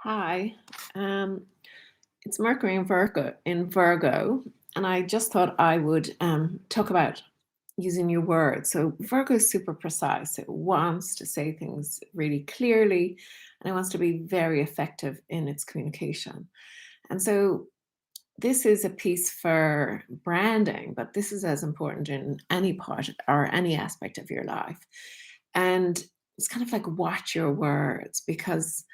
Hi, um, it's Mercury in Virgo, and I just thought I would talk about using your words. So Virgo is super precise. It wants to say things really clearly, and it wants to be very effective in its communication. And so this is a piece for branding, but this is as important in any part or any aspect of your life. And it's kind of like watch your words because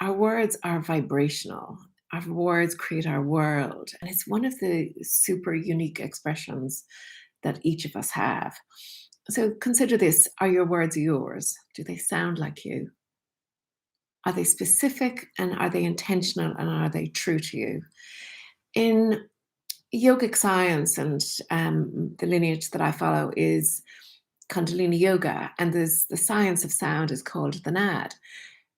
our words are vibrational. Our words create our world. And it's one of the super unique expressions that each of us have. So consider this. Are your words yours? Do they sound like you? Are they specific and are they intentional and are they true to you? In yogic science and the lineage that I follow is Kundalini yoga, and there's the science of sound is called the NAD.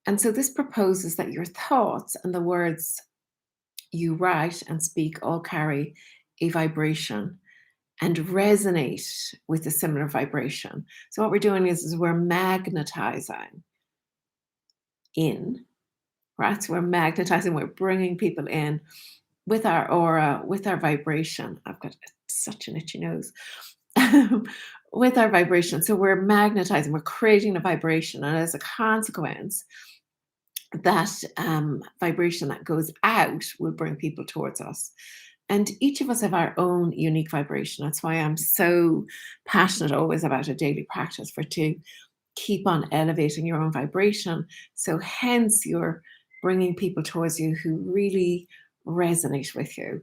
And so this proposes that your thoughts and the words you write and speak all carry a vibration and resonate with a similar vibration. So what we're doing is we're magnetizing in, right? So we're magnetizing, we're bringing people in with our aura, with our vibration. I've got such an itchy nose. With our vibration. So we're magnetizing, we're creating a vibration. And as a consequence, that vibration that goes out will bring people towards us. And each of us have our own unique vibration. That's why I'm so passionate always about a daily practice for to keep on elevating your own vibration. So hence you're bringing people towards you who really resonate with you.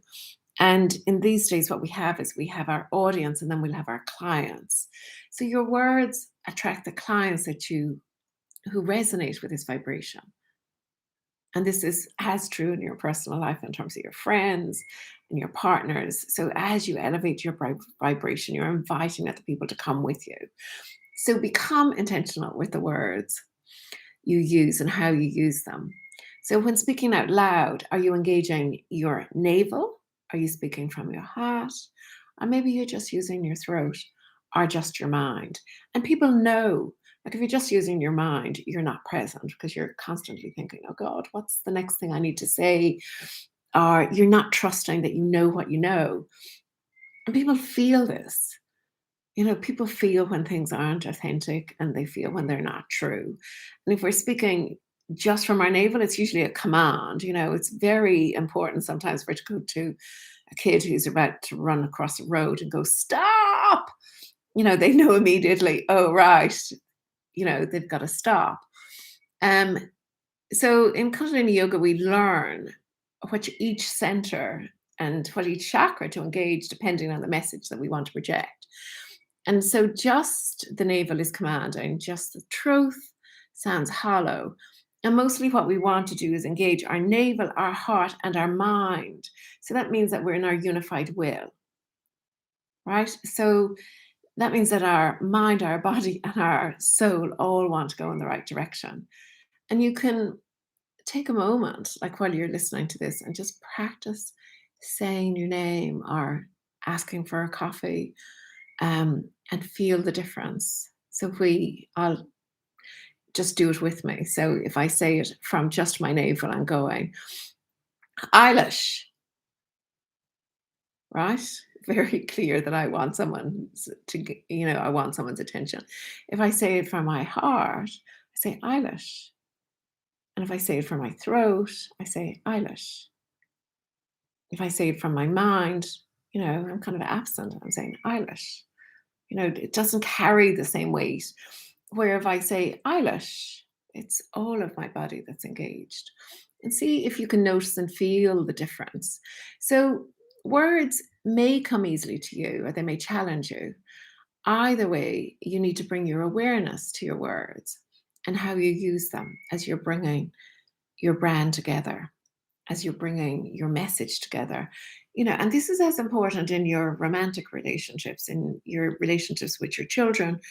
And in these days, what we have is we have our audience and then we'll have our clients. So your words attract the clients that you who resonate with this vibration. And this is as true in your personal life in terms of your friends and your partners. So as you elevate your vibration, you're inviting other people to come with you. So become intentional with the words you use and how you use them. So when speaking out loud, are you engaging your navel? Are you speaking from your heart? Or maybe you're just using your throat or just your mind. And people know, like if you're just using your mind, you're not present because you're constantly thinking, oh God, what's the next thing I need to say? Or you're not trusting that you know what you know. And people feel this. People feel when things aren't authentic and they feel when they're not true. And if we're speaking just from our navel, it's usually a command. It's very important sometimes for it to go to a kid who's about to run across a road and go, stop. They know immediately, oh, right, they've got to stop. Um, so in Kundalini Yoga, we learn what each center and what each chakra to engage depending on the message that we want to project. And so just the navel is commanding, just the truth sounds hollow. And mostly what we want to do is engage our navel, our heart, and our mind. So that means that we're in our unified will, right? So that means that our mind, our body, and our soul all want to go in the right direction. And you can take a moment, like while you're listening to this, and just practice saying your name or asking for a coffee and feel the difference. So I'll just do it with me. So if I say it from just my navel, I'm going, Eilish, right? Very clear that I want someone I want someone's attention. If I say it from my heart, I say Eilish. And if I say it from my throat, I say Eilish. If I say it from my mind, I'm kind of absent. I'm saying Eilish. It doesn't carry the same weight. Where if I say Eilish, it's all of my body that's engaged. And see if you can notice and feel the difference. So words may come easily to you or they may challenge you. Either way, you need to bring your awareness to your words and how you use them as you're bringing your brand together, as you're bringing your message together. And this is as important in your romantic relationships, in your relationships with your children,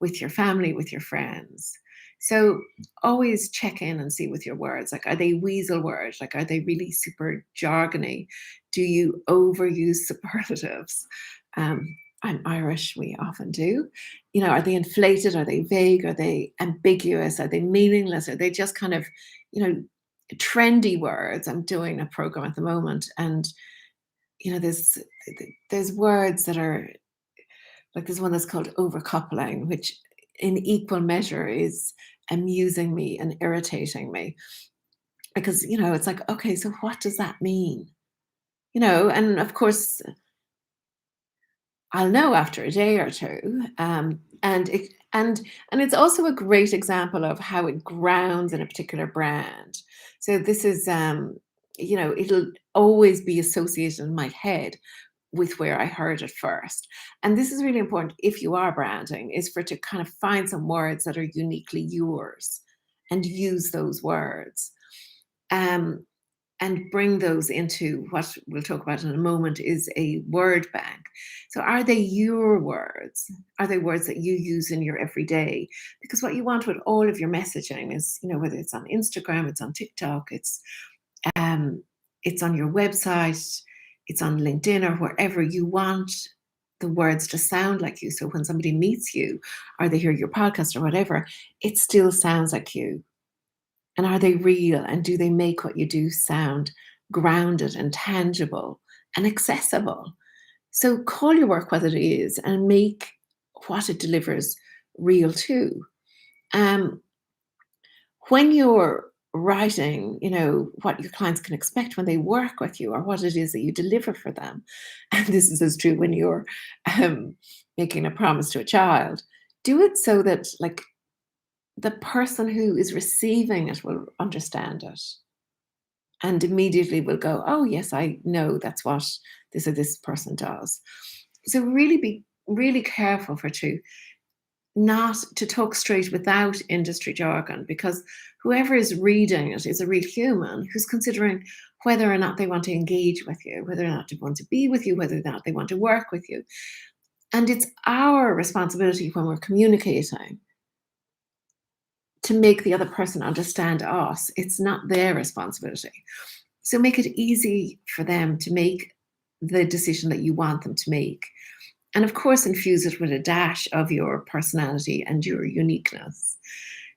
with your family, with your friends. So always check in and see with your words, like, are they weasel words? Like, are they really super jargony? Do you overuse superlatives? um, I'm Irish, we often do. Are they inflated? Are they vague? Are they ambiguous? Are they meaningless? Are they just kind of, you know trendy words. I'm doing a program at the moment, and there's words that are like, there's one that's called overcoupling, which in equal measure is amusing me and irritating me, because it's like, okay, so what does that mean? And of course I'll know after a day or two. And it's also a great example of how it grounds in a particular brand. So this is, it'll always be associated in my head with where I heard it first. And this is really important if you are branding, is for it to kind of find some words that are uniquely yours and use those words. Um, and bring those into what we'll talk about in a moment is a word bank. So are they your words? Are they words that you use in your everyday? Because what you want with all of your messaging is, whether it's on Instagram, it's on TikTok, um, it's on your website, it's on LinkedIn or wherever, you want the words to sound like you. So when somebody meets you or they hear your podcast or whatever, it still sounds like you. And are they real? And do they make what you do sound grounded and tangible and accessible? So call your work what it is and make what it delivers real too. Um, when you're writing, what your clients can expect when they work with you or what it is that you deliver for them, and this is as true when you're um, making a promise to a child, do it so that like the person who is receiving it will understand it and immediately will go, oh, yes, I know that's what this or this person does. So really be really careful for to not to talk straight without industry jargon, because whoever is reading it is a real human who's considering whether or not they want to engage with you, whether or not they want to be with you, whether or not they want to work with you. And it's our responsibility when we're communicating to make the other person understand us. It's not their responsibility. So make it easy for them to make the decision that you want them to make. And of course, infuse it with a dash of your personality and your uniqueness.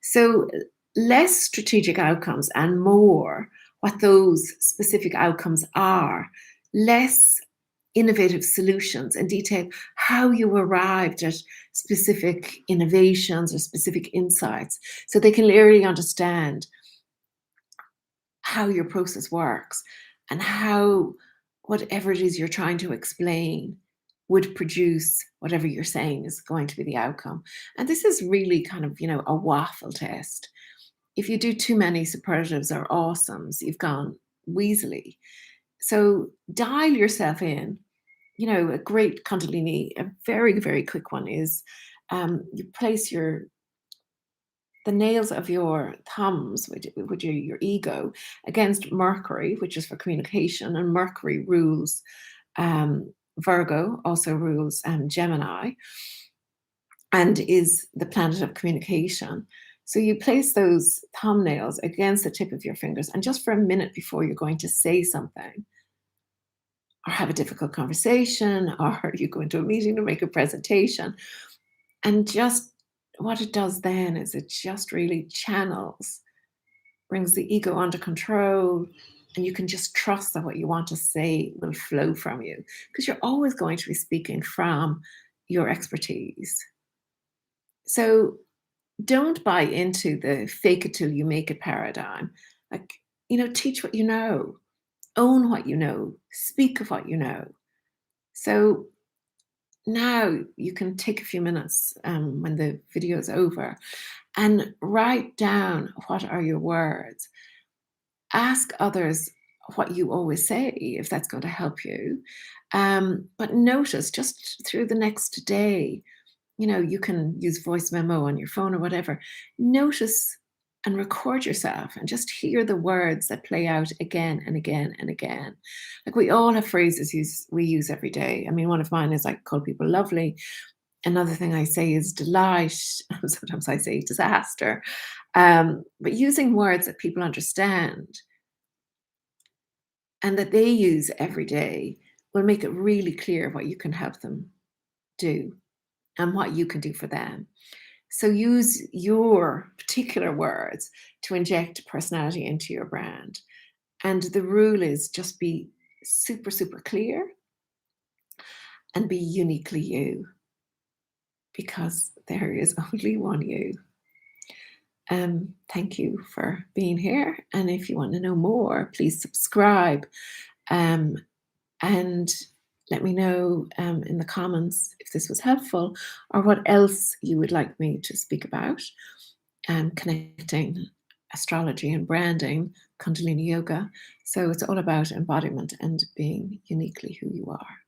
So less strategic outcomes and more what those specific outcomes are, less innovative solutions and detail how you arrived at specific innovations or specific insights so they can clearly understand how your process works and how whatever it is you're trying to explain would produce whatever you're saying is going to be the outcome. And this is really kind of, a waffle test. If you do too many superlatives or awesomes, you've gone weaselly. So dial yourself in. A great kundalini, a very, very quick one is you place the nails of your thumbs, which are your ego, against Mercury, which is for communication, and Mercury rules Virgo, also rules Gemini, and is the planet of communication. So you place those thumbnails against the tip of your fingers, and just for a minute before you're going to say something, or have a difficult conversation, or you go into a meeting to make a presentation, and just what it does then is it just really channels, brings the ego under control, and you can just trust that what you want to say will flow from you because you're always going to be speaking from your expertise. So don't buy into the fake it till you make it paradigm. Like, teach what you know, own what you know, speak of what you know. So now you can take a few minutes when the video is over and write down what are your words. Ask others what you always say, if that's going to help you. But notice just through the next day, you can use voice memo on your phone or whatever. Notice and record yourself and just hear the words that play out again and again and again. Like we all have phrases we use every day. I mean, one of mine is like call people lovely. Another thing I say is delight. Sometimes I say disaster. But using words that people understand and that they use every day will make it really clear what you can help them do and what you can do for them. So use your particular words to inject personality into your brand. And the rule is just be super, super clear and be uniquely you, because there is only one you. Thank you for being here. And if you want to know more, please subscribe. And let me know in the comments if this was helpful or what else you would like me to speak about, connecting astrology and branding, Kundalini Yoga. So it's all about embodiment and being uniquely who you are.